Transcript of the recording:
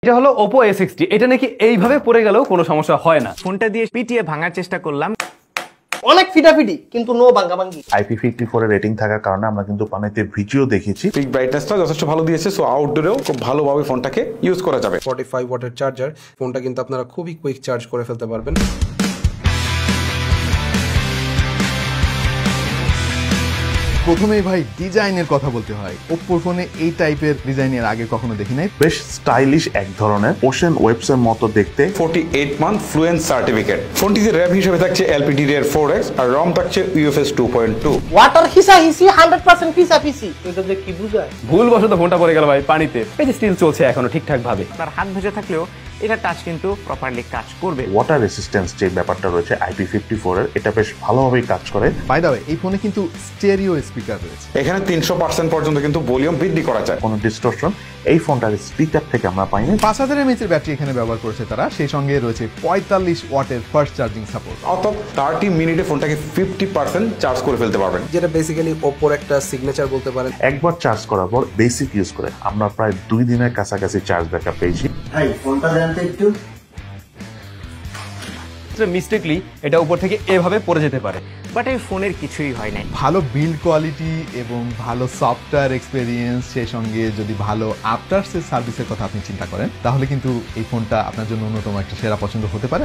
এটা হলো Oppo A60 এটা নাকি এইভাবে পড়ে গেলেও কোনো সমস্যা হয় না। ফোনটা দিয়ে পিটিয়ে ভাঙার চেষ্টা করলাম, অনেক ফিটাফিটি কিন্তু নো ভাঙ্গাভাঙ্গি। IP54 এর রেটিং থাকার কারণে আমরা কিন্তু পানিতে ভিডিও দেখেছি। পিক ব্রাইটনেসটা যথেষ্ট ভালো দিয়েছে, সো আউটডোরেও খুব ভালোভাবে ফোনটাকে ইউজ করা যাবে। 45 ওয়াটের চার্জার, ফোনটা কিন্তু আপনারা খুবই কুইক চার্জ করে ফেলতে পারবেন। প্রথমেই ভাই ডিজাইনের কথা বলতে হয়। Oppo ফোনে এই টাইপের ডিজাইনের আগে কখনো দেখি নাই। বেশ স্টাইলিশ এক ধরনের ওশেন ওয়েবস এর মতো দেখতে। 48 মান্থ ফ্লুয়েন্ট সার্টিফিকেট। ফোনটিতে র্যাম হিসেবে থাকছে LPDDR4X আর রম থাকছে UFS 2.2। ওয়াটার হিসি 100% পিসাপিসি। এটা যে কি বুঝায়? ভুলবশত ফোনটা পড়ে গেল ভাই পানিতে। এই যে স্টিল চলছে এখনো ঠিকঠাক ভাবে। তার হাত ভেজা থাকলেও এটা টাচ কিন্তু প্রপারলি কাজ করবে। ওয়াটার রেসিস্ট্যান্স যে ব্যাপারটা রয়েছে IP54 এর, এটা বেশ ভালোভাবেই কাজ করে। বাই দ্য ওয়ে এই ফোনে কিন্তু স্টেরিও স্পিকার রয়েছে। এখানে 300% পর্যন্ত কিন্তু ভলিউম বৃদ্ধি করা যায়। কোনো ডিস্টরশন এই ফোনটার স্পিকার থেকে আমরা পাইনি। 5000 mAh এর ব্যাটারি এখানে ব্যবহার করেছে তারা, সেই সঙ্গে রয়েছে 45 ওয়াটের ফাস্ট চার্জিং সাপোর্ট। অর্থাৎ 30 মিনিটে ফোনটাকে 50% চার্জ করে ফেলতে পারবেন, যেটা বেসিক্যালি ওপ্পোর একটা সিগনেচার বলতে পারেন। একবার চার্জ করার পর বেসিক ইউজ করে আমরা প্রায় 2 দিনের কাছাকাছি চার্জ ব্যাকআপ পেয়েছি। মিস্টেকলি এটা উপর থেকে এভাবে পড়ে যেতে পারে, বাট এই ফোনের কিছুই হয় নাই। ভালো বিল্ড কোয়ালিটি এবং ভালো সফটওয়্যার এক্সপেরিয়েন্স, সেই সঙ্গে যদি ভালো আফটার সেল সার্ভিসের কথা আপনি চিন্তা করেন, তাহলে কিন্তু এই ফোনটা আপনার জন্য অন্যতম একটা সেরা পছন্দ হতে পারে।